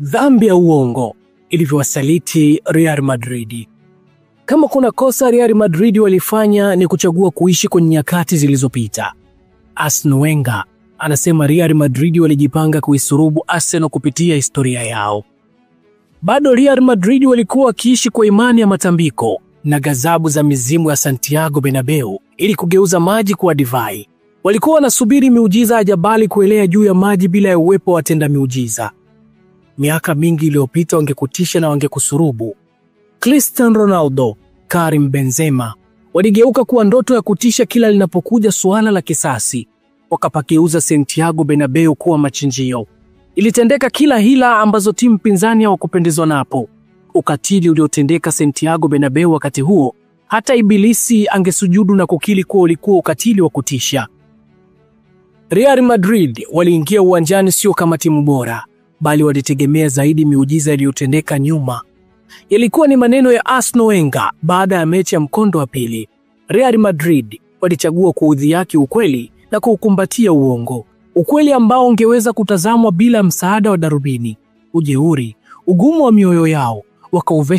Dhambi ya uongo ilivyowasaliti Real Madrid. Kama kuna kosa Real Madrid walifanya ni kuchagua kuishi kwenye nyakati zilizopita. Arsene Wenger anasema Real Madrid walijipanga kuisurubu Arsenal kupitia historia yao. Bado Real Madrid walikuwa wakiishi kwa imani ya matambiko na ghadhabu za mizimu ya Santiago Bernabeu ili kugeuza maji kuwa divai. Walikuwa wanasubiri miujiza ajabali kuelea juu ya maji bila ya uwepo wa watenda miujiza. Miaka mingi iliyopita wangekutisha na wangekusurubu. Cristiano Ronaldo, Karim Benzema waligeuka kuwa ndoto ya kutisha kila linapokuja suala la kisasi. Wakapakeuza Santiago Bernabeu kuwa machinjio. Ilitendeka kila hila ambazo timu pinzani hawakupendezwa napo. Ukatili uliotendeka Santiago Bernabeu wakati huo, hata ibilisi angesujudu na kukiri kuwa ulikuwa ukatili wa kutisha. Real Madrid waliingia uwanjani sio kama timu bora, bali walitegemea zaidi miujiza iliyotendeka nyuma. Yalikuwa ni maneno ya Arsene Wenger baada ya mechi ya mkondo wa pili. Real Madrid walichagua kuudhihaki ukweli na kuukumbatia uongo. Ukweli ambao ungeweza kutazamwa bila msaada wa darubini. Ujeuri, ugumu wa mioyo yao, wakauvesha